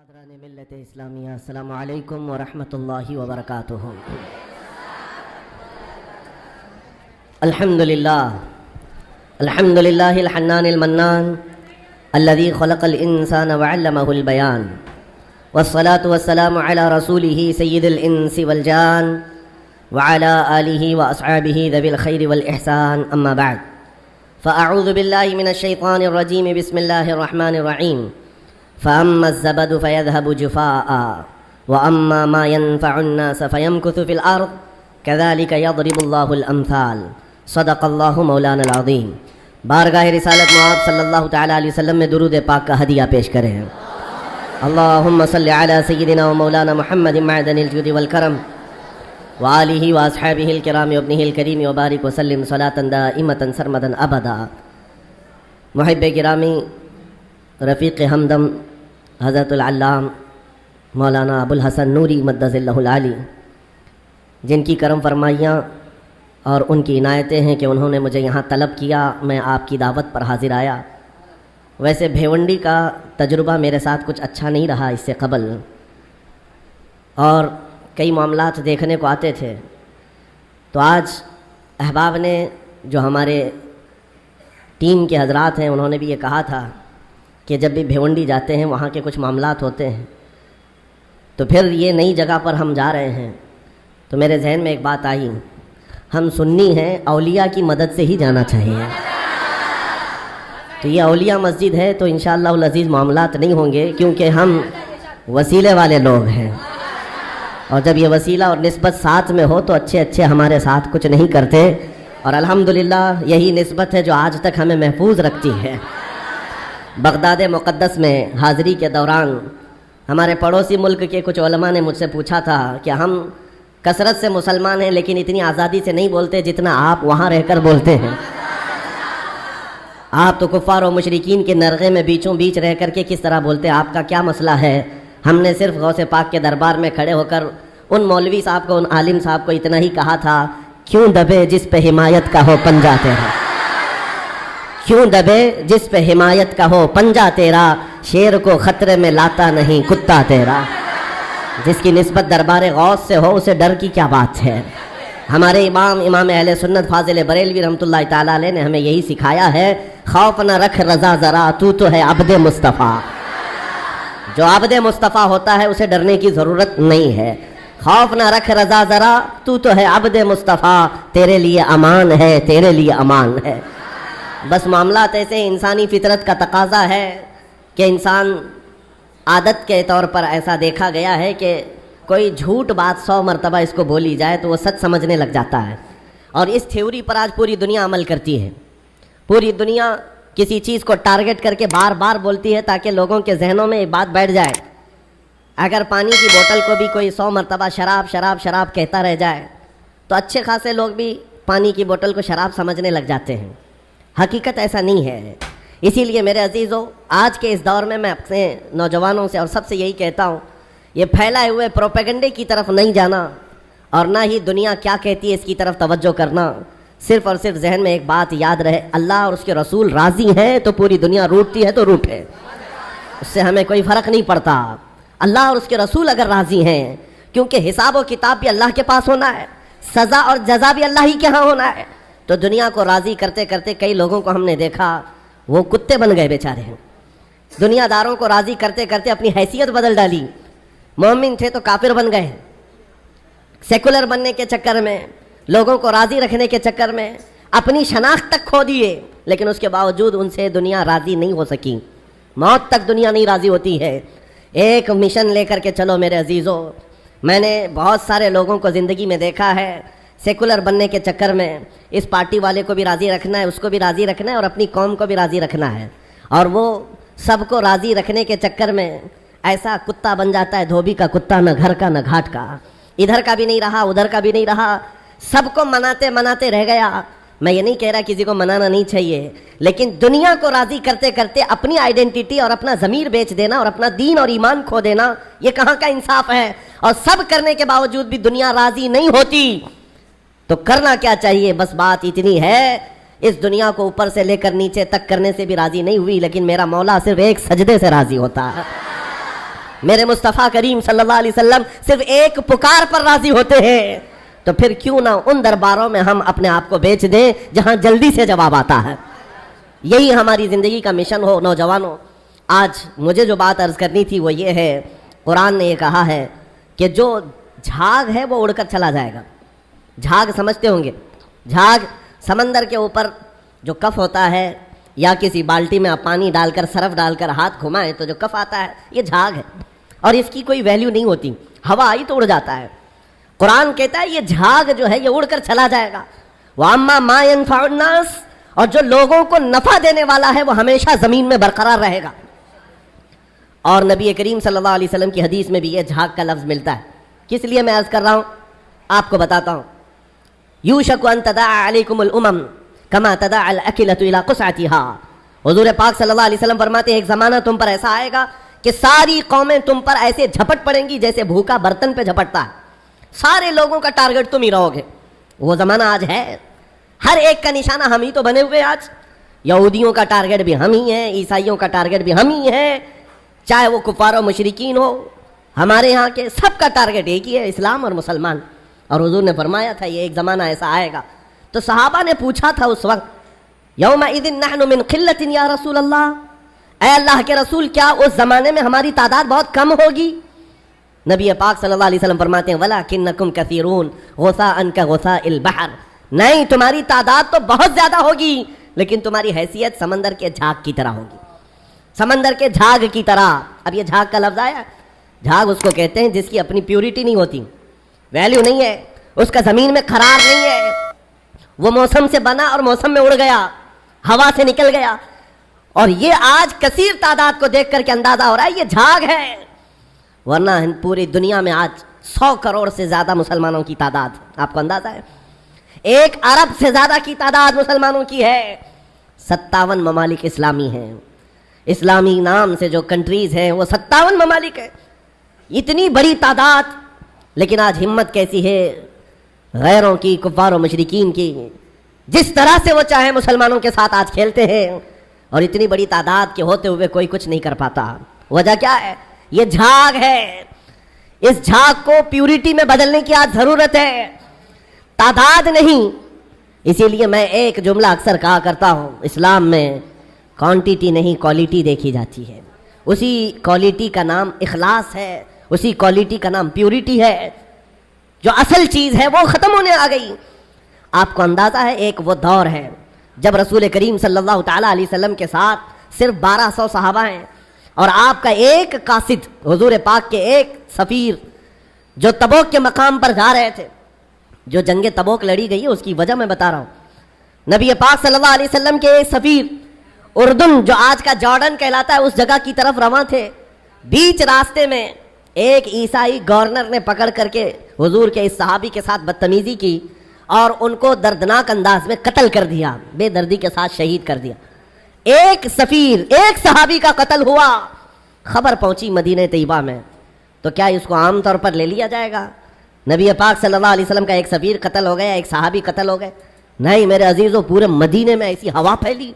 برادران ملت اسلامیہ السلام علیکم ورحمۃ اللہ وبرکاتہ۔ الحمد للہ الحنان المنان الذي خلق الانسان وعلمه البيان والصلاة والسلام على رسوله سید الانس والجان وعلى آلہ واصحابہ ذوی الخیر والاحسان، اما بعد فاعوذ باللہ من الشیطان الرجیم، بسم اللہ الرحمن الرحیم۔ فأما الزبد فيذهب جفاء وأما ما ينفع الناس فيمكث في الأرض كذلك يضرب الله الأمثال، صدق الله مولانا العظیم۔ بارگاہ رسالت معاذ صلی اللہ تعالی علیہ وسلم میں درود پاک کا ہدیہ پیش کریں۔ اللہم صل علی سیدنا و مولانا محمد معدن الجود والکرم وآلہ واصحابہ الکرام وابنہ الکریم وبارک وسلم صلاة دائمة سرمدا ابدا۔ محب گرامی، رفیق ہمدم حضرت العلام مولانا ابو الحسن نوری مدظ اللہ العالی، جن کی کرم فرمائیاں اور ان کی عنایتیں ہیں کہ انہوں نے مجھے یہاں طلب کیا، میں آپ کی دعوت پر حاضر آیا۔ ویسے بھیونڈی کا تجربہ میرے ساتھ کچھ اچھا نہیں رہا اس سے قبل، اور کئی معاملات دیکھنے کو آتے تھے، تو آج احباب نے جو ہمارے ٹیم کے حضرات ہیں انہوں نے بھی یہ کہا تھا کہ جب بھی بھیونڈی جاتے ہیں وہاں کے کچھ معاملات ہوتے ہیں، تو پھر یہ نئی جگہ پر ہم جا رہے ہیں، تو میرے ذہن میں ایک بات آئی، ہم سنی ہیں، اولیاء کی مدد سے ہی جانا چاہیے۔ تو یہ اولیاء مسجد ہے تو انشاءاللہ العزیز معاملات نہیں ہوں گے، کیونکہ ہم وسیلے والے لوگ ہیں، اور جب یہ وسیلہ اور نسبت ساتھ میں ہو تو اچھے ہمارے ساتھ کچھ نہیں کرتے، اور الحمدللہ یہی نسبت ہے جو آج تک ہمیں محفوظ رکھتی ہے۔ بغداد مقدس میں حاضری کے دوران ہمارے پڑوسی ملک کے کچھ علماء نے مجھ سے پوچھا تھا کہ ہم کثرت سے مسلمان ہیں لیکن اتنی آزادی سے نہیں بولتے جتنا آپ وہاں رہ کر بولتے ہیں۔ آپ تو کفار و مشرکین کے نرغے میں بیچوں بیچ رہ کر کے کس طرح بولتے، آپ کا کیا مسئلہ ہے؟ ہم نے صرف غوث پاک کے دربار میں کھڑے ہو کر ان مولوی صاحب کو، ان عالم صاحب کو اتنا ہی کہا تھا، کیوں دبے جس پہ حمایت کا ہو پنجہ تیرا، کیوں دبے جس پہ حمایت کا ہو پنجہ تیرا، شیر کو خطرے میں لاتا نہیں کتا تیرا۔ جس کی نسبت دربار غوث سے ہو اسے ڈر کی کیا بات ہے؟ ہمارے امام اہل سنت فاضل بریلوی رحمۃ اللہ تعالیٰ علیہ نے ہمیں یہی سکھایا ہے، خوف نہ رکھ رضا ذرا، تو ہے عبد مصطفیٰ۔ جو عبد مصطفیٰ ہوتا ہے اسے ڈرنے کی ضرورت نہیں ہے۔ خوف نہ رکھ رضا ذرا، تو ہے عبد مصطفیٰ، تیرے لیے امان ہے، تیرے لیے امان ہے۔ بس معاملات ایسے، انسانی فطرت کا تقاضا ہے کہ انسان، عادت کے طور پر ایسا دیکھا گیا ہے کہ کوئی جھوٹ بات 100 مرتبہ اس کو بولی جائے تو وہ سچ سمجھنے لگ جاتا ہے، اور اس تھیوری پر آج پوری دنیا عمل کرتی ہے۔ پوری دنیا کسی چیز کو ٹارگٹ کر کے بار بار بولتی ہے تاکہ لوگوں کے ذہنوں میں ایک بات بیٹھ جائے۔ اگر پانی کی بوتل کو بھی کوئی 100 مرتبہ شراب شراب شراب کہتا رہ جائے تو اچھے خاصے لوگ بھی پانی کی بوتل کو شراب سمجھنے لگ جاتے ہیں۔ حقیقت ایسا نہیں ہے۔ اسی لیے میرے عزیزوں، آج کے اس دور میں اپنے نوجوانوں سے اور سب سے یہی کہتا ہوں، یہ پھیلائے ہوئے پروپیگنڈے کی طرف نہیں جانا، اور نہ ہی دنیا کیا کہتی ہے اس کی طرف توجہ کرنا۔ صرف اور صرف ذہن میں ایک بات یاد رہے، اللہ اور اس کے رسول راضی ہیں تو پوری دنیا روٹتی ہے تو روٹے، اس سے ہمیں کوئی فرق نہیں پڑتا۔ اللہ اور اس کے رسول اگر راضی ہیں، کیونکہ حساب و کتاب بھی اللہ کے پاس ہونا ہے، سزا اور جزا بھی اللہ ہی کے ہاں ہونا ہے، تو دنیا کو راضی کرتے کرتے کئی لوگوں کو ہم نے دیکھا وہ کتے بن گئے بیچارے ہیں۔ دنیا داروں کو راضی کرتے کرتے اپنی حیثیت بدل ڈالی، مومن تھے تو کافر بن گئے، سیکولر بننے کے چکر میں، لوگوں کو راضی رکھنے کے چکر میں اپنی شناخت تک کھو دیے، لیکن اس کے باوجود ان سے دنیا راضی نہیں ہو سکی۔ موت تک دنیا نہیں راضی ہوتی ہے۔ ایک مشن لے کر کے چلو میرے عزیزوں۔ میں نے بہت سارے لوگوں کو زندگی میں دیکھا ہے، سیکولر بننے کے چکر میں اس پارٹی والے کو بھی راضی رکھنا ہے، اس کو بھی راضی رکھنا ہے، اور اپنی قوم کو بھی راضی رکھنا ہے، اور وہ سب کو راضی رکھنے کے چکر میں ایسا کتا بن جاتا ہے، دھوبی کا کتا، نہ گھر کا نہ گھاٹ کا، ادھر کا بھی نہیں رہا ادھر کا بھی نہیں رہا، سب کو مناتے رہ گیا۔ میں یہ نہیں کہہ رہا کسی کو منانا نہیں چاہیے، لیکن دنیا کو راضی کرتے کرتے اپنی آئیڈینٹی اور اپنا ضمیر بیچ دینا اور اپنا دین اور ایمان کھو دینا، یہ کہاں کا انصاف ہے؟ اور سب کرنے کے باوجود بھی دنیا راضی نہیں ہوتی تو کرنا کیا چاہیے؟ بس بات اتنی ہے، اس دنیا کو اوپر سے لے کر نیچے تک کرنے سے بھی راضی نہیں ہوئی، لیکن میرا مولا صرف ایک سجدے سے راضی ہوتا ہے۔ میرے مصطفیٰ کریم صلی اللہ علیہ وسلم صرف ایک پکار پر راضی ہوتے ہیں، تو پھر کیوں نہ ان درباروں میں ہم اپنے آپ کو بیچ دیں جہاں جلدی سے جواب آتا ہے۔ یہی ہماری زندگی کا مشن ہو۔ نوجوانوں، آج مجھے جو بات عرض کرنی تھی وہ یہ ہے، قرآن نے یہ کہا ہے کہ جو جھاگ ہے وہ اڑ کر چلا جائے گا۔ جھاگ سمجھتے ہوں گے، جھاگ سمندر کے اوپر جو کف ہوتا ہے، یا کسی بالٹی میں آپ پانی ڈال کر سرف ڈال کر ہاتھ گھمائیں تو جو کف آتا ہے یہ جھاگ ہے، اور اس کی کوئی ویلیو نہیں ہوتی، ہوا آئی تو اڑ جاتا ہے۔ قرآن کہتا ہے یہ جھاگ جو ہے یہ اڑ کر چلا جائے گا۔ وَأَمَّا مَا يَنْفَعُ النَّاسِ، اور جو لوگوں کو نفع دینے والا ہے وہ ہمیشہ زمین میں برقرار رہے گا۔ اور نبی کریم صلی اللہ علیہ وسلم کی حدیث میں بھی یہ جھاگ کا لفظ ملتا ہے۔ کس لیے میں عرض کر رہا ہوں آپ کو بتاتا ہوں۔ یوشک ان تداعی علیکم الامم کما تداعی الاکلۃ الی قصعتها، حضور پاک صلی اللہ علیہ وسلم فرماتے ہیں ایک زمانہ تم پر ایسا آئے گا کہ ساری قومیں تم پر ایسے جھپٹ پڑیں گی جیسے بھوکا برتن پہ جھپٹتا ہے، سارے لوگوں کا ٹارگٹ تم ہی رہو گے۔ وہ زمانہ آج ہے، ہر ایک کا نشانہ ہم ہی تو بنے ہوئے۔ آج یہودیوں کا ٹارگٹ بھی ہم ہی ہیں، عیسائیوں کا ٹارگٹ بھی ہم ہی ہیں، چاہے وہ کفار و مشرکین ہو، ہمارے یہاں کے سب کا ٹارگٹ ایک ہی ہے، اسلام اور مسلمان۔ اور حضور نے فرمایا تھا یہ ایک زمانہ ایسا آئے گا۔ تو صحابہ نے پوچھا تھا اس وقت، یومئذ نحن من قلۃ یا رسول اللہ، اے اللہ کے رسول کیا اس زمانے میں ہماری تعداد بہت کم ہوگی؟ نبی پاک صلی اللہ علیہ وسلم فرماتے ہیں وَلَكِنَّكُمْ كَثِيرُونَ غُثَاءً كَغُثَاءِ الْبَحْرِ، نہیں تمہاری تعداد تو بہت زیادہ ہوگی لیکن تمہاری حیثیت سمندر کے جھاگ کی طرح ہوگی، سمندر کے جھاگ کی طرح۔ اب یہ جھاگ کا لفظ آیا، جھاگ اس کو کہتے ہیں جس کی اپنی پیورٹی نہیں ہوتی، ویلیو نہیں ہے، اس کا زمین میں قرار نہیں ہے، وہ موسم سے بنا اور موسم میں اڑ گیا، ہوا سے نکل گیا۔ اور یہ آج کثیر تعداد کو دیکھ کر کے اندازہ ہو رہا ہے یہ جھاگ ہے، ورنہ پوری دنیا میں آج 100 کروڑ سے زیادہ مسلمانوں کی تعداد، آپ کو اندازہ ہے 1 ارب سے زیادہ کی تعداد مسلمانوں کی ہے۔ 57 ممالک اسلامی ہیں، اسلامی نام سے جو کنٹریز ہیں وہ 57 ممالک ہیں، اتنی بڑی تعداد، لیکن آج ہمت کیسی ہے غیروں کی، کفار و مشرکین کی، جس طرح سے وہ چاہے مسلمانوں کے ساتھ آج کھیلتے ہیں، اور اتنی بڑی تعداد کے ہوتے ہوئے کوئی کچھ نہیں کر پاتا۔ وجہ کیا ہے؟ یہ جھاگ ہے، اس جھاگ کو پیورٹی میں بدلنے کی آج ضرورت ہے، تعداد نہیں۔ اسی لیے میں ایک جملہ اکثر کہا کرتا ہوں، اسلام میں کوانٹیٹی نہیں کوالٹی دیکھی جاتی ہے، اسی کوالٹی کا نام اخلاص ہے، اسی کوالٹی کا نام پیورٹی ہے۔ جو اصل چیز ہے وہ ختم ہونے آ گئی۔ آپ کو اندازہ ہے ایک وہ دور ہے جب رسول کریم صلی اللہ تعالیٰ علیہ وسلم کے ساتھ صرف 1200 صحابہ ہیں، اور آپ کا ایک قاصد، حضور پاک کے ایک سفیر جو تبوک کے مقام پر جا رہے تھے، جو جنگ تبوک لڑی گئی ہے اس کی وجہ میں بتا رہا ہوں۔ نبی پاک صلی اللہ علیہ وسلم کے ایک سفیر اردن جو آج کا جارڈن کہلاتا ہے اس جگہ کی طرف رواں تھے، بیچ راستے میں ایک عیسائی گورنر نے پکڑ کر کے حضور کے اس صحابی کے ساتھ بدتمیزی کی اور ان کو دردناک انداز میں قتل کر دیا، بے دردی کے ساتھ شہید کر دیا۔ ایک سفیر، ایک صحابی کا قتل ہوا، خبر پہنچی مدینہ طیبہ میں، تو کیا اس کو عام طور پر لے لیا جائے گا؟ نبی پاک صلی اللہ علیہ وسلم کا ایک سفیر قتل ہو گیا، ایک صحابی قتل ہو گئے؟ نہیں میرے عزیزوں، پورے مدینے میں ایسی ہوا پھیلی۔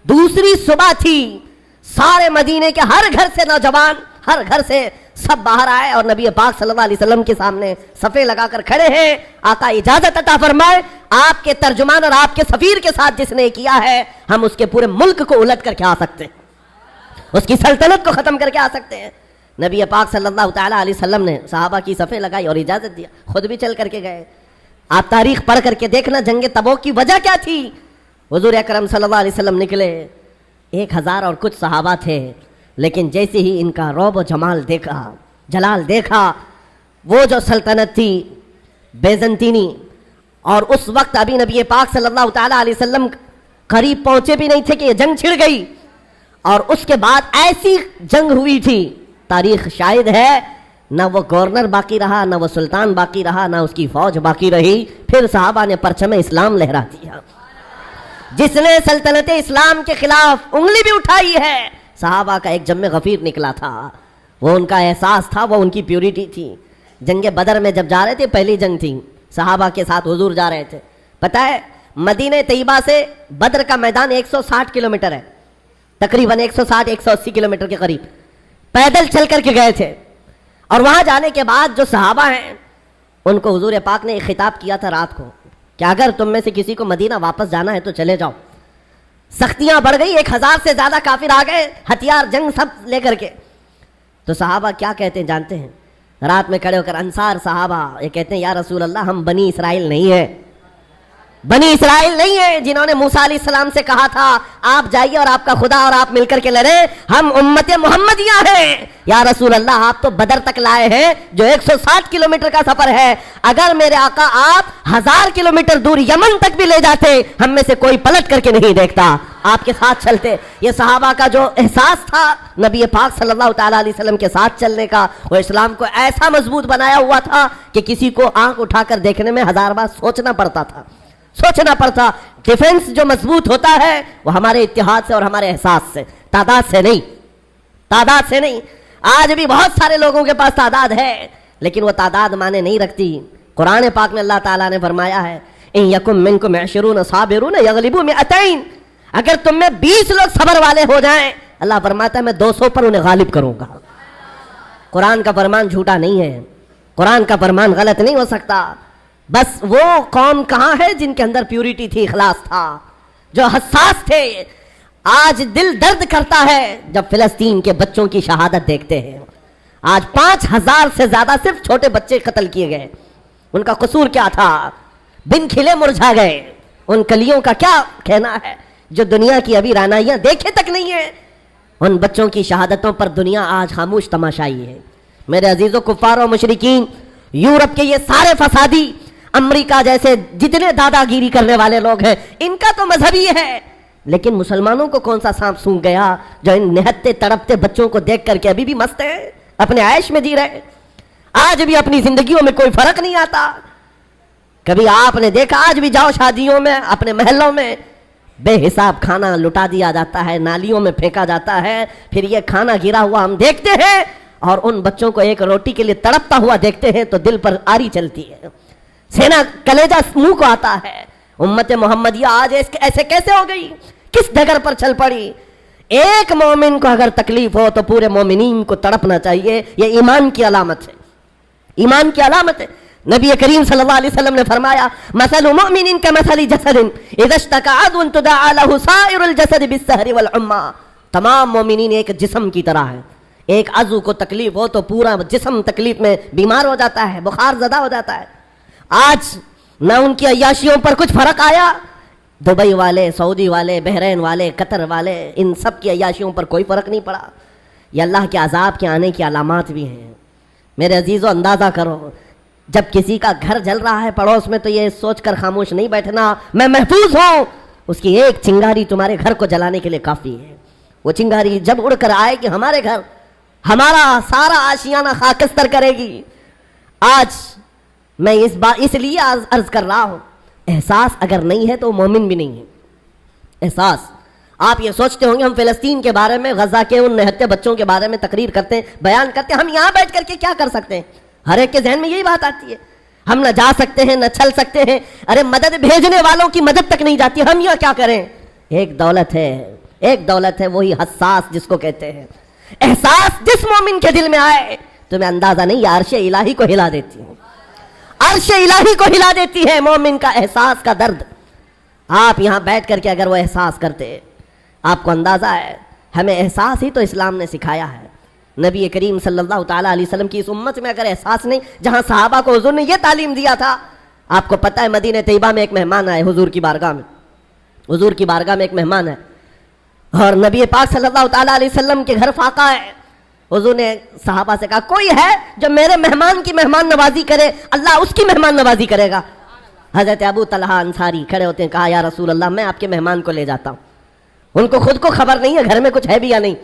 دوسری صبح تھی، سارے مدینے کے ہر گھر سے نوجوان، ہر گھر سے سب باہر آئے اور نبی پاک صلی اللہ علیہ وسلم کے سامنے صفے لگا کر کھڑے ہیں۔ آقا اجازت عطا فرمائے، آپ کے ترجمان اور آپ کے سفیر کے ساتھ جس نے کیا ہے، ہم اس کے پورے ملک کو الٹ کر کے آ سکتے ہیں، اس کی سلطنت کو ختم کر کے آ سکتے ہیں۔ نبی پاک صلی اللہ تعالیٰ علیہ وسلم نے صحابہ کی صفیں لگائی اور اجازت دیا، خود بھی چل کر کے گئے۔ آپ تاریخ پڑھ کر کے دیکھنا جنگ تبوک کی وجہ کیا تھی۔ حضور اکرم صلی اللہ علیہ وسلم نکلے، 1000 اور کچھ صحابہ تھے، لیکن جیسے ہی ان کا رعب و جلال دیکھا، وہ جو سلطنت تھی بیزنطینی، اور اس وقت ابھی نبی پاک صلی اللہ تعالیٰ علیہ وسلم قریب پہنچے بھی نہیں تھے کہ یہ جنگ چھڑ گئی، اور اس کے بعد ایسی جنگ ہوئی تھی، تاریخ شاہد ہے، نہ وہ گورنر باقی رہا، نہ وہ سلطان باقی رہا، نہ اس کی فوج باقی رہی، پھر صحابہ نے پرچم اسلام لہرا دیا۔ جس نے سلطنت اسلام کے خلاف انگلی بھی اٹھائی ہے، صحابہ کا ایک جم غفیر نکلا تھا، وہ ان کا احساس تھا، وہ ان کی پیورٹی تھی۔ جنگ بدر میں جب جا رہے تھے، پہلی جنگ تھی، صحابہ کے ساتھ حضور جا رہے تھے، پتہ ہے مدینہ طیبہ سے بدر کا میدان 160 کلومیٹر ہے، تقریباً 160-180 کلومیٹر کے قریب۔ پیدل چل کر کے گئے تھے. اور وہاں جانے کے بعد جو صحابہ ہیں ان کو حضور پاک نے ایک خطاب کیا تھا رات کو کہ اگر تم میں سے کسی کو مدینہ واپس جانا ہے تو چلے جاؤ. سختیاں بڑھ گئی, 1000 سے زیادہ کافر آ گئے, ہتھیار جنگ سب لے کر کے. تو صحابہ کیا کہتے ہیں جانتے ہیں؟ رات میں کھڑے ہو کر انصار صحابہ یہ کہتے ہیں یا رسول اللہ ہم بنی اسرائیل نہیں ہیں, بنی اسرائیل نہیں ہیں جنہوں نے موسیٰ علیہ السلام سے کہا تھا آپ جائیے اور آپ کا خدا اور آپ مل کر کے لڑیں, ہم امت محمدیہ ہیں. یا رسول اللہ آپ تو بدر تک لائے ہیں جو 160 کلومیٹر کا سفر ہے, اگر میرے آقا آپ 1000 کلومیٹر دور یمن تک بھی لے جاتے ہم میں سے کوئی پلٹ کر کے نہیں دیکھتا, آپ کے ساتھ چلتے. یہ صحابہ کا جو احساس تھا نبی پاک صلی اللہ تعالیٰ علیہ وسلم کے ساتھ چلنے کا, وہ اسلام کو ایسا مضبوط بنایا ہوا تھا کہ کسی کو آنکھ اٹھا کر دیکھنے میں 1000 بار سوچنا پڑتا تھا, سوچنا پڑتا. ڈیفنس جو مضبوط ہوتا ہے وہ ہمارے اتحاد سے اور ہمارے احساس سے, تعداد سے نہیں, تعداد سے نہیں. آج بھی بہت سارے لوگوں کے پاس تعداد ہے لیکن وہ تعداد معنی نہیں رکھتی. قرآن پاک میں اللہ تعالیٰ نے فرمایا ہے ان یکم منکم 20 صابرون یغلبوا 200, اگر تم میں 20 لوگ صبر والے ہو جائیں اللہ فرماتا ہے میں 200 پر انہیں غالب کروں گا. قرآن کا فرمان جھوٹا نہیں ہے, قرآن کا فرمان غلط نہیں ہو سکتا. بس وہ قوم کہاں ہے جن کے اندر پیورٹی تھی, اخلاص تھا, جو حساس تھے. آج دل درد کرتا ہے جب فلسطین کے بچوں کی شہادت دیکھتے ہیں. آج 5000 سے زیادہ صرف چھوٹے بچے قتل کیے گئے. ان کا قصور کیا تھا؟ بن کھلے مرجھا گئے. ان کلیوں کا کیا کہنا ہے جو دنیا کی ابھی رعنائیاں دیکھے تک نہیں ہیں؟ ان بچوں کی شہادتوں پر دنیا آج خاموش تماشائی ہے. میرے عزیزوں, کفار و مشرکین, یورپ کے یہ سارے فسادی, امریکہ جیسے جتنے دادا گیری کرنے والے لوگ ہیں, ان کا تو مذہب ہی ہے, لیکن مسلمانوں کو کون سا سانپ سونگ گیا جو ان نہتے تڑپتے بچوں کو دیکھ کر کے ابھی بھی مست ہیں, اپنے عیش میں جی رہے, آج بھی اپنی زندگیوں میں کوئی فرق نہیں آتا. کبھی آپ نے دیکھا آج بھی جاؤ شادیوں میں, اپنے محلوں میں بے حساب کھانا لٹا دیا جاتا ہے, نالیوں میں پھینکا جاتا ہے, پھر یہ کھانا گرا ہوا ہم دیکھتے ہیں اور ان بچوں کو ایک روٹی کے لیے تڑپتا ہوا دیکھتے ہیں تو دل پر آری چلتی ہے, سینہ کلیجہ منہ کو آتا ہے. امت محمدیہ آج ایسے کیسے ہو گئی, کس ڈگر پر چل پڑی؟ ایک مومن کو اگر تکلیف ہو تو پورے مومنین کو تڑپنا چاہیے, یہ ایمان کی علامت ہے, ایمان کی علامت ہے. نبی کریم صلی اللہ علیہ وسلم نے فرمایا مثل مؤمن کمثل جسد اذا اشتكى عضو تداعى له سائر الجسد بالسهر والحمى. تمام مومنین ایک جسم کی طرح ہے, ایک عضو کو تکلیف ہو تو پورا جسم تکلیف میں بیمار ہو جاتا ہے, بخار زدہ ہو جاتا ہے. آج نہ ان کی عیاشیوں پر کچھ فرق آیا, دبئی والے, سعودی والے, بحرین والے, قطر والے, ان سب کی عیاشیوں پر کوئی فرق نہیں پڑا. یہ اللہ کے عذاب کے آنے کی علامات بھی ہیں. میرے عزیزو, اندازہ کرو جب کسی کا گھر جل رہا ہے پڑوس میں تو یہ سوچ کر خاموش نہیں بیٹھنا میں محفوظ ہوں. اس کی ایک چنگاری تمہارے گھر کو جلانے کے لیے کافی ہے. وہ چنگاری جب اڑ کر آئے کہ ہمارے گھر, ہمارا سارا آشیانہ خاکستر کرے گی. آج میں اس لیے عرض کر رہا ہوں, احساس اگر نہیں ہے تو مومن بھی نہیں ہے. احساس, آپ یہ سوچتے ہوں گے ہم فلسطین کے بارے میں, غزہ کے ان نہتے بچوں کے بارے میں تقریر کرتے ہیں, بیان کرتے ہیں, ہم یہاں بیٹھ کر کے کیا کر سکتے ہیں؟ ہر ایک کے ذہن میں یہی بات آتی ہے, ہم نہ جا سکتے ہیں نہ چل سکتے ہیں. ارے مدد بھیجنے والوں کی مدد تک نہیں جاتی, ہم یہ کیا کریں؟ ایک دولت ہے, ایک دولت ہے, وہی حساس جس کو کہتے ہیں. احساس جس مومن کے دل میں آئے تمہیں اندازہ نہیں, عرش الہی کو ہلا دیتی ہے, عرش الہی کو ہلا دیتی ہے مومن کا احساس کا درد. آپ یہاں بیٹھ کر کے اگر وہ احساس کرتے, آپ کو اندازہ ہے ہمیں احساس ہی تو اسلام نے سکھایا ہے. نبی کریم صلی اللہ تعالیٰ علیہ وسلم کی اس امت میں اگر احساس نہیں, جہاں صحابہ کو حضور نے یہ تعلیم دیا تھا. آپ کو پتہ ہے مدینہ طیبہ میں ایک مہمان آئے حضور کی بارگاہ میں, حضور کی بارگاہ میں ایک مہمان ہے اور نبی پاک صلی اللہ تعالیٰ علیہ وسلم کے گھر فاقہ ہے. حضور نے صحابہ سے کہا کوئی ہے جو میرے مہمان کی مہمان نوازی کرے, اللہ اس کی مہمان نوازی کرے گا. حضرت ابو طلحہ انصاری کھڑے ہوتے ہیں, کہا یا رسول اللہ میں آپ کے مہمان کو لے جاتا ہوں. ان کو خود کو خبر نہیں ہے گھر میں کچھ ہے بھی یا نہیں,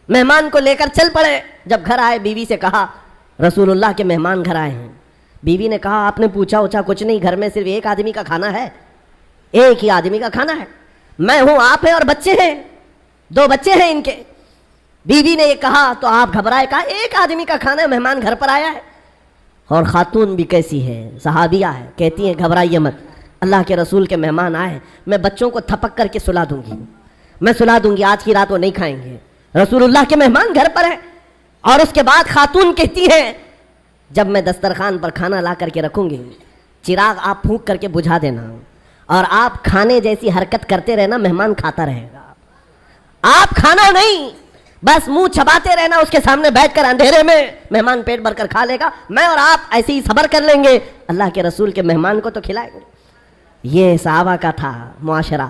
مہمان کو لے کر چل پڑے. جب گھر آئے بیوی سے کہا رسول اللہ کے مہمان گھر آئے ہیں. بیوی نے کہا آپ نے پوچھا اوچھا کچھ نہیں, گھر میں صرف ایک آدمی کا کھانا ہے, ایک ہی آدمی کا کھانا ہے, میں ہوں, آپ ہیں اور بچے ہیں, 2 بچے ہیں ان کے. بیوی نے یہ کہا تو آپ گھبرائے, کہا ایک آدمی کا کھانا ہے, مہمان گھر پر آیا ہے. اور خاتون بھی کیسی ہے, صحابیہ ہے, کہتی ہیں گھبرائیے مت, اللہ کے رسول کے مہمان آئے, میں بچوں کو تھپک کر کے سلا دوں گی, میں سلا دوں گی, آج کی رات وہ نہیں کھائیں گے, رسول اللہ کے مہمان گھر پر ہیں. اور اس کے بعد خاتون کہتی ہیں جب میں دسترخوان پر کھانا لا کر کے رکھوں گی چراغ آپ پھونک کر کے بجھا دینا اور آپ کھانے جیسی حرکت کرتے رہنا, مہمان کھاتا رہے گا. آپ کھانا نہیں بس منہ چباتے رہنا اس کے سامنے بیٹھ کر اندھیرے میں, مہمان پیٹ بھر کر کھا لے گا, میں اور آپ ایسے ہی صبر کر لیں گے, اللہ کے رسول کے مہمان کو تو کھلائیں گے. یہ صحابہ کا تھا معاشرہ.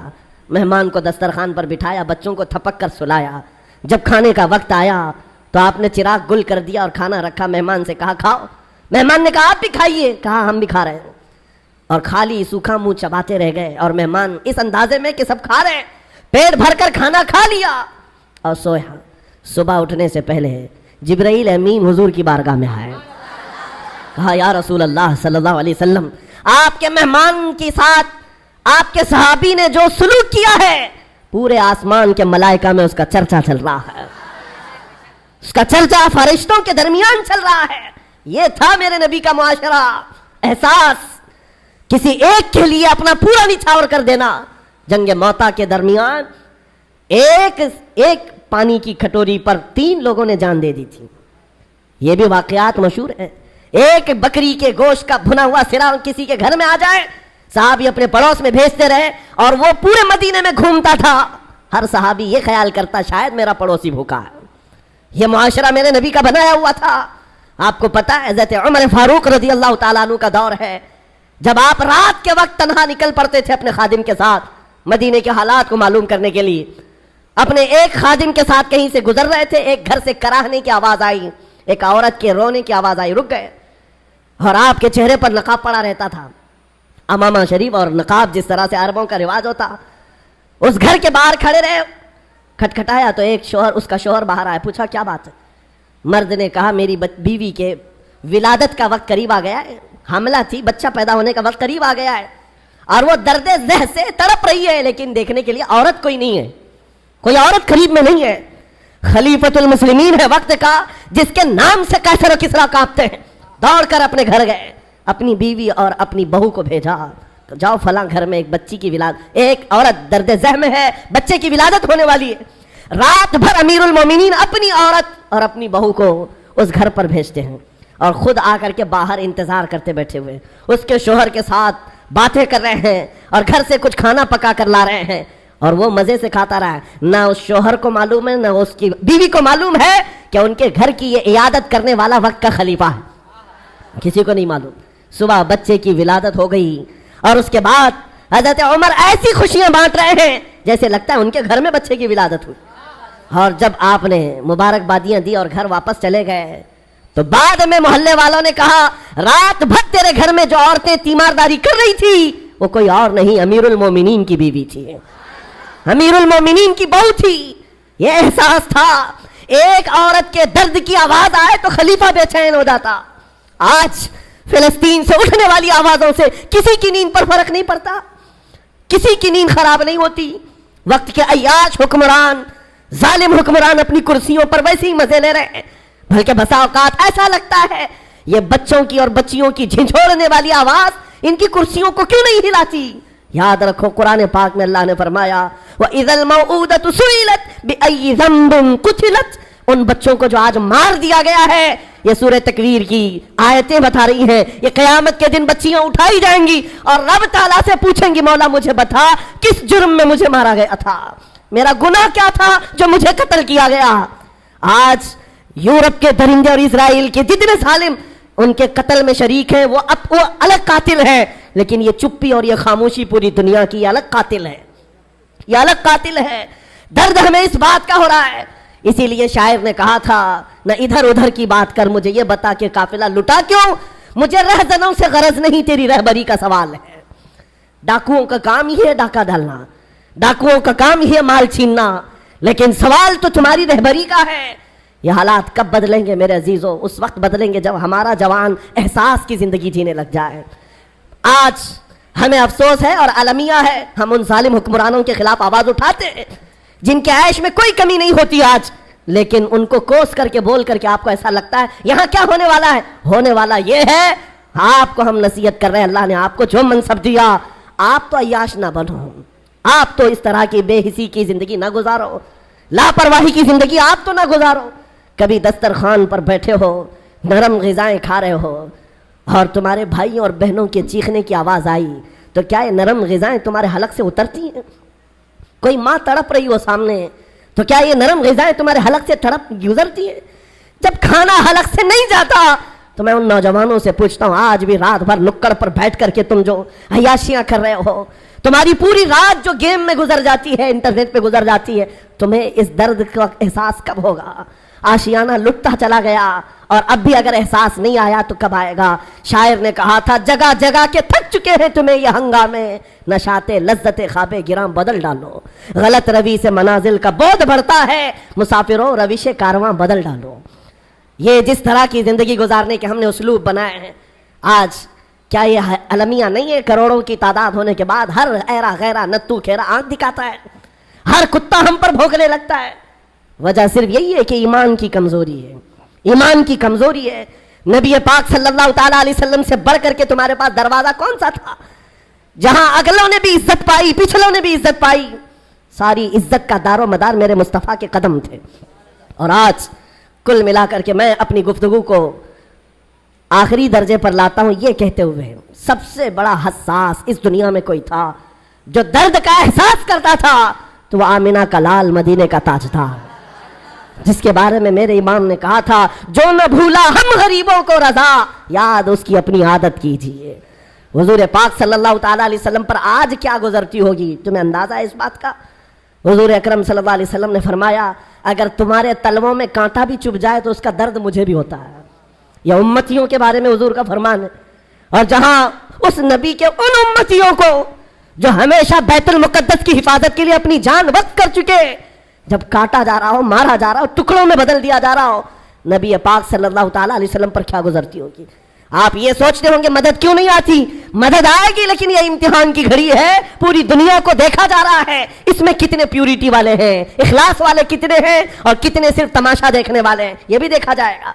مہمان کو دسترخوان پر بٹھایا, بچوں کو تھپک کر سلایا. جب کھانے کا وقت آیا تو آپ نے چراغ گل کر دیا اور کھانا رکھا, مہمان سے کہا کھاؤ. مہمان نے کہا آپ بھی کھائیے, کہا ہم بھی کھا رہے ہیں, اور خالی سوکھا منہ چباتے رہ گئے. اور مہمان اس اندازے میں کہ سب کھا رہے ہیں, پیٹ بھر کر کھانا کھا لیا اور سویا. صبح اٹھنے سے پہلے جبرائیل امین حضور کی بارگاہ میں آئے, کہا یا رسول اللہ صلی اللہ علیہ وسلم, آپ کے مہمان کے ساتھ آپ کے صحابی نے جو سلوک کیا ہے پورے آسمان کے ملائکہ میں اس کا چرچا چل رہا ہے, اس کا چرچا فرشتوں کے درمیان چل رہا ہے. یہ تھا میرے نبی کا معاشرہ, احساس, کسی ایک کے لیے اپنا پورا نچھاور کر دینا. جنگ موتا کے درمیان ایک پانی کی کھٹوری پر 3 لوگوں نے جان دے دی تھی. یہ بھی واقعات مشہور ہیں. ایک بکری کے گوشت کا بھنا ہوا سرا کسی کے گھر میں آ جائے, صحابی اپنے پڑوس میں بھیجتے رہے اور وہ پورے مدینے میں گھومتا تھا. ہر صحابی یہ خیال کرتا شاید میرا پڑوسی بھوکا ہے. یہ معاشرہ میرے نبی کا بنایا ہوا تھا. آپ کو پتا ہے حضرت عمر فاروق رضی اللہ تعالیٰ عنہ کا دور ہے جب آپ رات کے وقت تنہا نکل پڑتے تھے اپنے خادم کے ساتھ مدینے کے حالات کو معلوم کرنے کے لیے. اپنے ایک خادم کے ساتھ کہیں سے گزر رہے تھے, ایک گھر سے کراہنے کی آواز آئی, ایک عورت کے رونے کی آواز آئی, رک گئے. اور آپ کے چہرے پر نقاب پڑا رہتا تھا, امامہ شریف اور نقاب جس طرح سے عربوں کا رواج ہوتا. اس گھر کے باہر کھڑے رہے, کھٹکھٹایا تو ایک شوہر, اس کا شوہر باہر آیا, پوچھا کیا بات ہے. مرد نے کہا میری بیوی کے ولادت کا وقت قریب آ گیا ہے, حاملہ تھی, بچہ پیدا ہونے کا وقت قریب آ گیا ہے اور وہ درد ذہ سے تڑپ رہی ہے, لیکن دیکھنے کے لیے عورت کوئی نہیں ہے, کوئی عورت قریب میں نہیں ہے. خلیفۃ المسلمین ہے وقت کا, جس کے نام سے قیصر و کسریٰ کانپتے ہیں. دوڑ کر اپنے گھر گئے, اپنی بیوی اور اپنی بہو کو بھیجا, تو جاؤ فلاں گھر میں ایک بچی کی ایک عورت درد ذہ میں ہے, بچے کی ولادت ہونے والی ہے. رات بھر امیر المومنین اپنی عورت اور اپنی بہو کو اس گھر پر بھیجتے ہیں اور خود آ کر کے باہر انتظار کرتے بیٹھے ہوئے, اس کے شوہر کے ساتھ باتیں کر رہے ہیں اور گھر سے کچھ کھانا پکا کر لا رہے ہیں اور وہ مزے سے کھاتا رہا ہے. نہ اس شوہر کو معلوم ہے نہ اس کی بیوی کو معلوم ہے کہ ان کے گھر کی یہ عیادت کرنے والا وقت کا خلیفہ ہے, کسی کو نہیں معلوم. صبح بچے کی ولادت ہو گئی اور اس کے بعد حضرت عمر ایسی خوشیاں بانٹ رہے ہیں جیسے لگتا ہے ان کے گھر میں بچے کی ولادت ہوئی. اور جب آپ نے مبارکبادیاں دی اور گھر واپس چلے گئے تو بعد میں محلے والوں نے کہا رات بھر تیرے گھر میں جو عورتیں تیمارداری کر رہی تھی وہ کوئی اور نہیں, امیر المومنین کی بیوی تھی, امیر المومنین کی بہو تھی. یہ احساس تھا, ایک عورت کے درد کی آواز آئے تو خلیفہ بے چین ہو جاتا. آج فلسطین سے اٹھنے والی آوازوں سے کسی کی نیند پر فرق نہیں پڑتا, کسی کی نیند خراب نہیں ہوتی. وقت کے عیاش حکمران, ظالم حکمران اپنی کرسیوں پر ویسے ہی مزے لے رہے ہیں, بلکہ بسا اوقات ایسا لگتا ہے یہ بچوں کی اور بچیوں کی جھنجھوڑنے والی آواز ان کی کرسیوں کو کیوں نہیں ہلاتی. یاد رکھو قرآن پاک میں اللہ نے فرمایا وَإِذَا الْمَوْءُودَةُ سُئِلَتْ بِأَيِّ ذَنبٍ قُتِلَتْ, ان بچوں کو جو آج مار دیا گیا ہے, یہ سورہ تکویر کی آیتیں بتا رہی ہیں, یہ قیامت کے دن بچیاں اٹھائی جائیں گی اور رب تعالیٰ سے پوچھیں گی مولا مجھے بتا کس جرم میں مجھے مارا گیا تھا, میرا گناہ کیا تھا جو مجھے قتل کیا گیا. آج یورپ کے درندے اور اسرائیل کے جتنے ظالم ان کے قتل میں شریک ہیں وہ الگ قاتل ہیں, لیکن یہ چپی اور یہ خاموشی پوری دنیا کی یہ الگ قاتل ہے, یہ الگ قاتل ہے. درد ہمیں اس بات کا ہو رہا ہے. اسی لیے شاعر نے کہا تھا نہ ادھر ادھر کی بات کر, مجھے یہ بتا کہ قافلہ لٹا کیوں, مجھے رہزنوں سے غرض نہیں تیری رہبری کا سوال ہے. ڈاکوؤں کا کام ہی ہے ڈاکہ ڈالنا, ڈاکوؤں کا کام ہی ہے مال چھیننا, لیکن سوال تو تمہاری رہبری کا ہے. یہ حالات کب بدلیں گے میرے عزیزوں؟ اس وقت بدلیں گے جب ہمارا جوان احساس کی زندگی جینے لگ جائے. آج ہمیں افسوس ہے اور المیہ ہے, ہم ان ظالم حکمرانوں کے خلاف آواز اٹھاتے ہیں جن کے عیش میں کوئی کمی نہیں ہوتی آج, لیکن ان کو کوس کر کے بول کر کے آپ کو ایسا لگتا ہے یہاں کیا ہونے والا ہے. ہونے والا یہ ہے, آپ کو ہم نصیحت کر رہے ہیں, اللہ نے آپ کو جو منصب دیا آپ تو عیاش نہ بنو, آپ تو اس طرح کی بے حسی کی زندگی نہ گزارو, لاپرواہی کی زندگی آپ تو نہ گزارو. کبھی دسترخوان پر بیٹھے ہو، نرم غذائیں کھا رہے ہو اور تمہارے بھائیوں اور بہنوں کے چیخنے کی آواز آئی تو کیا یہ نرم غذائیں تمہارے حلق سے اترتی ہیں؟ کوئی ماں تڑپ رہی ہو سامنے تو کیا یہ نرم غذائیں تمہارے حلق سے تڑپ گزرتی ہیں؟ جب کھانا حلق سے نہیں جاتا تو میں ان نوجوانوں سے پوچھتا ہوں، آج بھی رات بھر نکڑ پر بیٹھ کر کے تم جو عیاشیاں کر رہے ہو، تمہاری پوری رات جو گیم میں گزر جاتی ہے، انٹرنیٹ پہ گزر جاتی ہے، تمہیں اس درد کا احساس کب ہوگا؟ آشیانہ لٹتا چلا گیا اور اب بھی اگر احساس نہیں آیا تو کب آئے گا؟ شاعر نے کہا تھا، جگہ جگہ کے تھک چکے ہیں تمہیں یہ ہنگامے، نشاط لذت خواب گراں بدل ڈالو، غلط روی سے منازل کا بودھ بڑھتا ہے، مسافروں روش کارواں بدل ڈالو۔ یہ جس طرح کی زندگی گزارنے کے ہم نے اسلوب بنائے ہیں، آج کیا یہ المیہ نہیں ہے؟ کروڑوں کی تعداد ہونے کے بعد ہر ایرا غیرہ نتو کھیرا آنکھ دکھاتا ہے، ہر کتا ہم پر بھونکنے لگتا ہے۔ وجہ صرف یہی ہے کہ ایمان کی کمزوری ہے، ایمان کی کمزوری ہے۔ نبی پاک صلی اللہ تعالیٰ علیہ وسلم سے بڑھ کر کے تمہارے پاس دروازہ کون سا تھا جہاں اگلوں نے بھی عزت پائی، پچھلوں نے بھی عزت پائی؟ ساری عزت کا دار و مدار میرے مصطفیٰ کے قدم تھے۔ اور آج کل ملا کر کے میں اپنی گفتگو کو آخری درجے پر لاتا ہوں یہ کہتے ہوئے، سب سے بڑا حساس اس دنیا میں کوئی تھا جو درد کا احساس کرتا تھا تو وہ آمنہ کا لال مدینے کا تاجدار، جس کے بارے میں میرے امام نے کہا تھا، جو نہ بھولا ہم غریبوں کو رضا، یاد اس کی اپنی عادت کیجیے۔ حضور پاک صلی اللہ تعالیٰ علیہ وسلم پر آج کیا گزرتی ہوگی، تمہیں اندازہ ہے اس بات کا؟ حضور اکرم صلی اللہ علیہ وسلم نے فرمایا، اگر تمہارے تلووں میں کانٹا بھی چبھ جائے تو اس کا درد مجھے بھی ہوتا ہے۔ یہ امتیوں کے بارے میں حضور کا فرمان ہے، اور جہاں اس نبی کے ان امتیوں کو جو ہمیشہ بیت المقدس کی حفاظت کے لیے اپنی جان وقف کر چکے، جب کاٹا جا رہا ہو، مارا جا رہا ہو، ٹکڑوں میں بدل دیا جا رہا ہو، نبی پاک صلی اللہ تعالیٰ علیہ وسلم پر کیا گزرتی ہوگی؟ آپ یہ سوچتے ہوں گے مدد کیوں نہیں آتی؟ مدد آئے گی، لیکن یہ امتحان کی گھڑی ہے، پوری دنیا کو دیکھا جا رہا ہے اس میں کتنے پیورٹی والے ہیں، اخلاص والے کتنے ہیں اور کتنے صرف تماشا دیکھنے والے ہیں، یہ بھی دیکھا جائے گا۔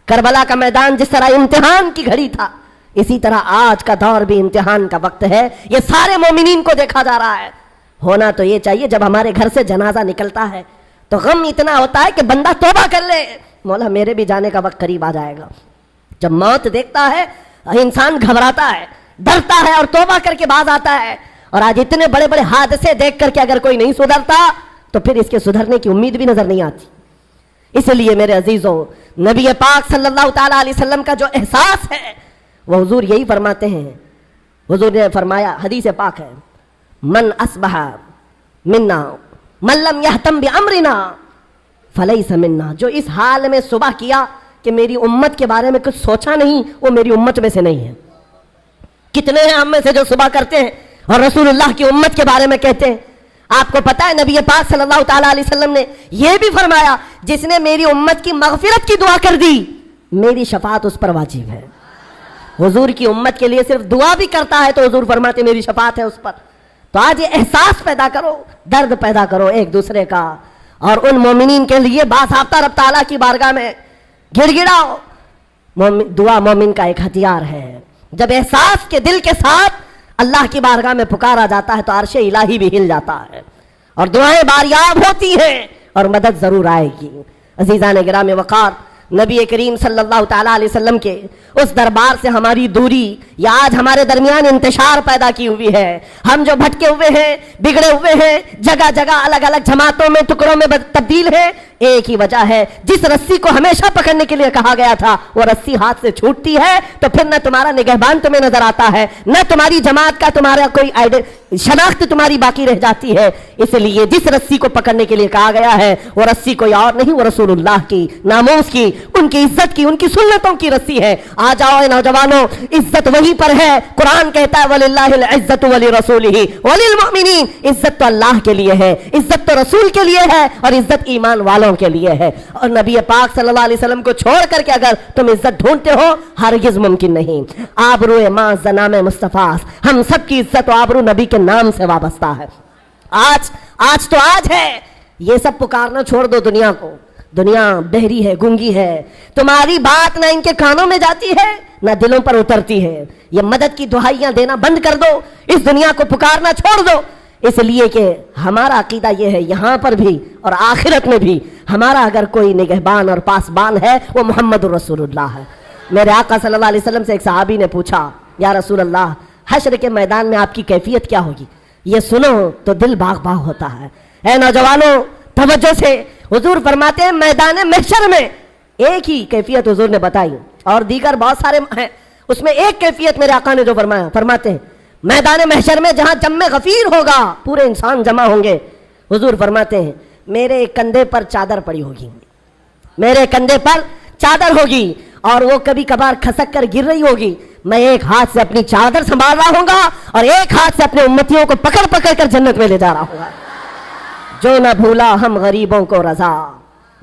کربلا کا میدان جس طرح امتحان کی گھڑی تھا، اسی طرح آج کا دور بھی امتحان کا وقت ہے، یہ سارے مومنین کو دیکھا جا رہا ہے۔ ہونا تو یہ چاہیے جب ہمارے گھر سے جنازہ نکلتا ہے تو غم اتنا ہوتا ہے کہ بندہ توبہ کر لے، مولا میرے بھی جانے کا وقت قریب آ جائے گا۔ جب موت دیکھتا ہے انسان گھبراتا ہے، ڈرتا ہے اور توبہ کر کے باز آتا ہے۔ اور آج اتنے بڑے بڑے حادثے دیکھ کر کے اگر کوئی نہیں سدھرتا تو پھر اس کے سدھرنے کی امید بھی نظر نہیں آتی۔ اس لیے میرے عزیزوں، نبی پاک صلی اللہ تعالیٰ علیہ وسلم کا جو احساس ہے وہ حضور یہی فرماتے ہیں۔ حضور نے فرمایا، حدیث پاک ہے، من اصبح منا من لم یہتم بامرنا فلیس منا، جو اس حال میں صبح کیا کہ میری امت کے بارے میں کچھ سوچا نہیں، وہ میری امت میں سے نہیں ہے۔ کتنے ہیں ہم میں سے جو صبح کرتے ہیں اور رسول اللہ کی امت کے بارے میں کہتے ہیں؟ آپ کو پتا ہے نبی پاک صلی اللہ تعالیٰ علیہ وسلم نے یہ بھی فرمایا، جس نے میری امت کی مغفرت کی دعا کر دی میری شفاعت اس پر واجب ہے۔ حضور کی امت کے لیے صرف دعا بھی کرتا ہے تو حضور فرماتے میری شفاعت ہے اس پر۔ تو آج یہ احساس پیدا کرو، درد پیدا کرو ایک دوسرے کا، اور ان مومنین کے لیے باضابطہ رب تعالیٰ کی بارگاہ میں گڑ گڑاؤ۔ دعا مومن کا ایک ہتھیار ہے۔ جب احساس کے دل کے ساتھ اللہ کی بارگاہ میں پکارا جاتا ہے تو عرش الہی بھی ہل جاتا ہے اور دعائیں باریاب ہوتی ہیں اور مدد ضرور آئے گی۔ عزیزان گرام وقار، نبی کریم صلی اللہ تعالیٰ علیہ وسلم کے اس دربار سے ہماری دوری یا آج ہمارے درمیان انتشار پیدا کی ہوئی ہے۔ ہم جو بھٹکے ہوئے ہیں، بگڑے ہوئے ہیں، جگہ جگہ الگ الگ جماعتوں میں، ٹکڑوں میں تبدیل ہیں، ایک ہی وجہ ہے، جس رسی کو ہمیشہ پکڑنے کے لیے کہا گیا تھا وہ رسی ہاتھ سے چھوٹتی ہے تو پھر نہ تمہارا نگہبان تمہیں نظر آتا ہے، نہ تمہاری جماعت کا تمہارا کوئی شناخت تمہاری باقی رہ جاتی ہے۔ اس لیے جس رسی کو پکڑنے کے لیے کہا گیا ہے وہ رسی کوئی اور نہیں، وہ رسول اللہ کی ناموس کی، ان کی عزت کی، ان کی سنتوں کی رسی ہے۔ آ جاؤ اے نوجوانوں، عزت وہیں پر ہے۔ قرآن کہتا ہے وَلِلَّهِ الْعِزَّةُ وَلِرَسُولِهِ وَلِلْمُؤْمِنِينَ، عزت تو اللہ کے لیے ہے، عزت تو رسول کے لیے ہے اور عزت ایمان والوں کے لیے ہے۔ اور نبی پاک صلی اللہ علیہ وسلم کو چھوڑ کر کے اگر تم عزت ڈھونڈتے ہو ہرگز ممکن نہیں۔ آبرو ماں زنام مصطفیٰ، ہم سب کی عزت و آبرو نبی کے نام سے وابستہ ہے۔ آج تو آج ہے، یہ سب پکارنا چھوڑ دو دنیا کو۔ دنیا بہری ہے، گونگی ہے، تمہاری بات نہ ان کے کانوں میں جاتی ہے نہ دلوں پر اترتی ہے۔ یہ مدد کی دہائیاں دینا بند کر دو، اس دنیا کو پکارنا چھوڑ دو۔ اس لیے کہ ہمارا عقیدہ یہ ہے یہاں پر بھی اور آخرت میں بھی ہمارا اگر کوئی نگہبان اور پاسبان ہے وہ محمد الرسول اللہ ہے۔ میرے آقا صلی اللہ علیہ وسلم سے ایک صحابی نے پوچھا یا رسول اللہ حشر کے میدان میں آپ کی کیفیت کیا ہوگی؟ یہ سنو تو دل باغ باغ ہوتا ہے۔ اے نوجوانوں توجہ سے، حضور فرماتے ہیں میدان محشر میں ایک ہی کیفیت حضور نے بتائی اور دیگر بہت سارے ہیں، اس میں ایک کیفیت میرے آقا نے جو فرمایا، فرماتے ہیں میدان محشر میں جہاں جم غفیر ہوگا، پورے انسان جمع ہوں گے، حضور فرماتے ہیں میرے کندھے پر چادر پڑی ہوگی، میرے کندھے پر چادر ہوگی اور وہ کبھی کبھار کھسک کر گر رہی ہوگی، میں ایک ہاتھ سے اپنی چادر سنبھال رہا ہوں گا اور ایک ہاتھ سے اپنے امتیوں کو پکڑ پکڑ کر جنت میں لے جا رہا ہوں گا۔ جو نہ بھولا ہم غریبوں کو رضا،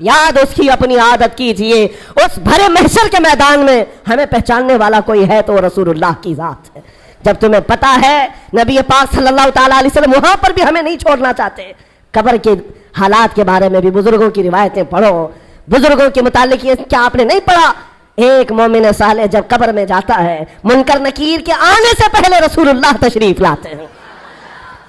یاد اس کی اپنی عادت کیجئے، اس بھرے محشر کے میدان میں ہمیں پہچاننے والا کوئی ہے تو رسول اللہ کی ذات ہے۔ جب تمہیں پتا ہے نبی پاک صلی اللہ تعالیٰ علیہ وسلم وہاں پر بھی ہمیں نہیں چھوڑنا چاہتے، قبر کے حالات کے بارے میں بھی بزرگوں کی روایتیں پڑھو، بزرگوں کے متعلق یہ کیا آپ نے نہیں پڑھا؟ ایک مومن صالح جب قبر میں جاتا ہے منکر نکیر کے آنے سے پہلے رسول اللہ تشریف لاتے ہیں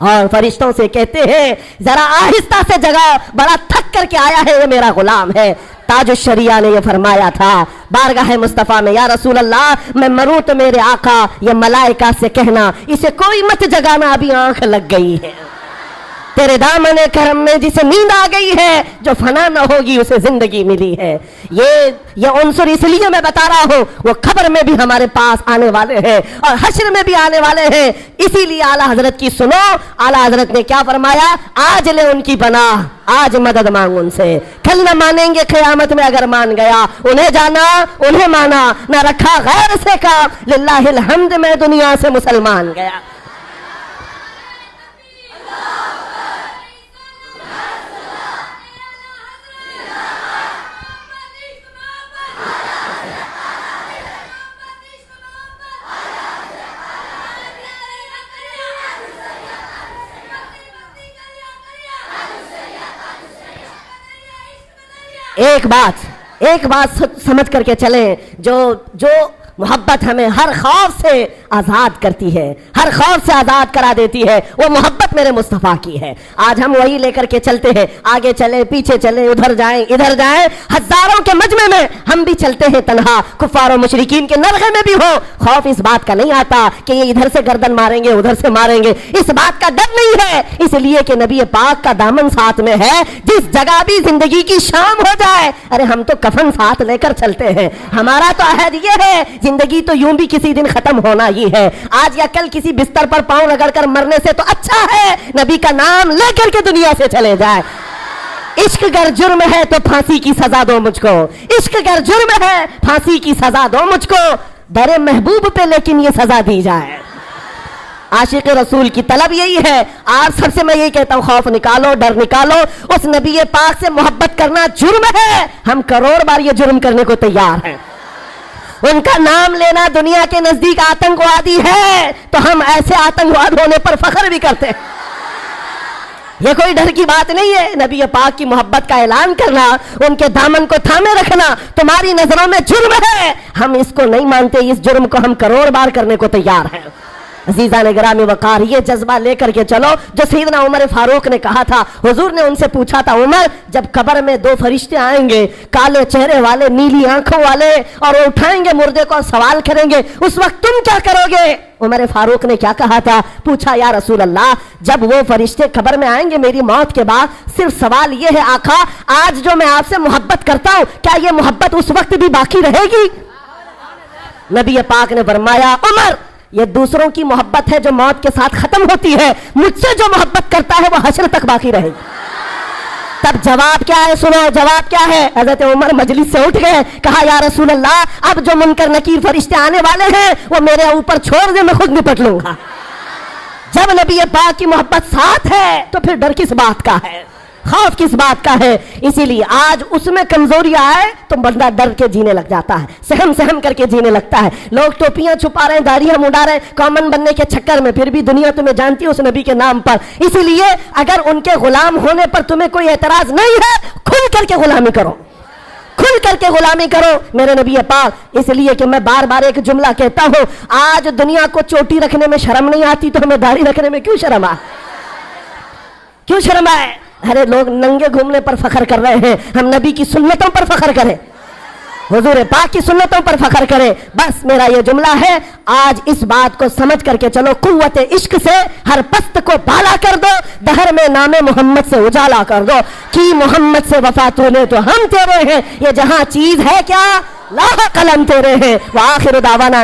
اور فرشتوں سے کہتے ہیں ذرا آہستہ سے جگہ، بڑا تھک کر کے آیا ہے، یہ میرا غلام ہے۔ تاج الشریعہ نے یہ فرمایا تھا بارگاہ مصطفیٰ میں، یا رسول اللہ میں مروں تو میرے آقا یہ ملائکہ سے کہنا اسے کوئی مت جگانا، ابھی آنکھ لگ گئی ہے، تیرے دامن کرم میں جسے نیند آ گئی ہے، جو فنا نہ ہوگی اسے زندگی ملی ہے۔ یہ عنصر اس لیے میں بتا رہا ہوں، وہ قبر میں بھی ہمارے پاس آنے والے ہیں اور حشر میں بھی آنے والے ہیں، اسی لیے اعلیٰ حضرت کی سنو۔ اعلیٰ حضرت نے کیا فرمایا؟ آج لے ان کی پناہ، آج مدد مانگ ان سے، کل نہ مانیں گے قیامت میں اگر مان گیا، انہیں جانا انہیں مانا، نہ رکھا غیر سے کام، للہ الحمد میں دنیا سے مسلمان گیا۔ ایک بات سمجھ کر کے چلیں، جو محبت ہمیں ہر خوف سے آزاد کرتی ہے، ہر خوف سے آزاد کرا دیتی ہے، وہ محبت میرے مصطفیٰ کی ہے۔ آج ہم وہی لے کر کے چلتے ہیں، آگے چلیں پیچھے چلیں، ادھر جائیں ادھر جائیں، ہزاروں کے مجمع میں ہم بھی چلتے ہیں تنہا، کفار و مشرکین کے نرغے میں بھی ہو، خوف اس بات کا نہیں آتا کہ یہ ادھر سے گردن ماریں گے ادھر سے ماریں گے، اس بات کا ڈر نہیں ہے، اس لیے کہ نبی پاک کا دامن ساتھ میں ہے، جس جگہ بھی زندگی کی شام ہو جائے، ارے ہم تو کفن ساتھ لے کر چلتے ہیں، ہمارا تو عہد یہ ہے زندگی تو یوں بھی کسی دن ختم ہونا ہی ہے، آج یا کل کسی بستر پر پاؤں رگڑ کر مرنے سے تو اچھا ہے نبی کا نام لے کر کے دنیا سے چلے جائے۔ عشق گر جرم ہے تو پھانسی کی سزا دو مجھ کو، عشق گر جرم ہے پھانسی کی سزا دو مجھ کو، در محبوب پہ لیکن یہ سزا دی جائے۔ عاشق رسول کی طلب یہی ہے، آپ سب سے میں یہی کہتا ہوں، خوف نکالو، ڈر نکالو، اس نبی پاک سے محبت کرنا جرم ہے، ہم کروڑ بار یہ جرم کرنے کو تیار ہیں، ان کا نام لینا دنیا کے نزدیک آتنکوادی ہے تو ہم ایسے آتنکواد ہونے پر فخر بھی کرتے ہیں، یہ کوئی ڈر کی بات نہیں ہے۔ نبی پاک کی محبت کا اعلان کرنا، ان کے دامن کو تھامے رکھنا تمہاری نظروں میں جرم ہے، ہم اس کو نہیں مانتے، اس جرم کو ہم کروڑ بار کرنے کو تیار ہیں۔ عزیزان گرامی وقار، یہ جذبہ لے کر کے چلو جو سیدنا عمر فاروق نے کہا تھا، حضور نے ان سے پوچھا تھا عمر جب قبر میں دو فرشتے آئیں گے، کالے چہرے والے نیلی آنکھوں والے، اور وہ اٹھائیں گے مردے کو اور سوال کریں گے، اس وقت تم کیا کرو گے؟ عمر فاروق نے کیا کہا تھا؟ پوچھا یا رسول اللہ جب وہ فرشتے قبر میں آئیں گے میری موت کے بعد، صرف سوال یہ ہے آقا آج جو میں آپ سے محبت کرتا ہوں کیا یہ محبت اس وقت بھی باقی رہے گی؟ نبی پاک نے فرمایا عمر یہ دوسروں کی محبت ہے جو موت کے ساتھ ختم ہوتی ہے، مجھ سے جو محبت کرتا ہے وہ حشر تک باقی رہے گی۔ تب جواب کیا ہے؟ سنو جواب کیا ہے۔ حضرت عمر مجلس سے اٹھ گئے، کہا یا رسول اللہ اب جو منکر نکیر فرشتے آنے والے ہیں وہ میرے اوپر چھوڑ دے، میں خود نپٹ لوں گا۔ جب نبی پاک کی محبت ساتھ ہے تو پھر ڈر کس بات کا ہے، خوف کس بات کا ہے؟ اسی لیے آج اس میں کمزوری آئے تو بندہ ڈر کے جینے لگ جاتا ہے، سہم کر کے جینے لگتا ہے، لوگ ٹوپیاں چھپا رہے ہیں، داڑھیاں منڈا رہے ہیں کامن بننے کے چکر میں، پھر بھی دنیا تمہیں جانتی ہے اس نبی کے نام پر۔ اسی لیے اگر ان کے غلام ہونے پر تمہیں کوئی اعتراض نہیں ہے، کھل کر کے غلامی کرو، کھل کر کے غلامی کرو میرے نبی پاک۔ اس لیے کہ میں بار بار ایک جملہ کہتا ہوں، آج دنیا کو چوٹی رکھنے میں شرم نہیں آتی تو ہمیں داڑھی رکھنے میں کیوں شرم آ؟ کیوں شرمائے؟ ارے لوگ ننگے گھومنے پر فخر کر رہے ہیں، ہم نبی کی سنتوں پر فخر کریں، حضور پاک کی سنتوں پر فخر کرے۔ بس میرا یہ جملہ ہے، آج اس بات کو سمجھ کر کے چلو، قوت عشق سے ہر پست کو بالا کر دو، دہر میں نام محمد سے اجالا کر دو، کی محمد سے وفا تو نے تو ہم تیرے ہیں، یہ جہاں چیز ہے کیا لاح قلم تیرے ہیں۔ وآخر دعوانا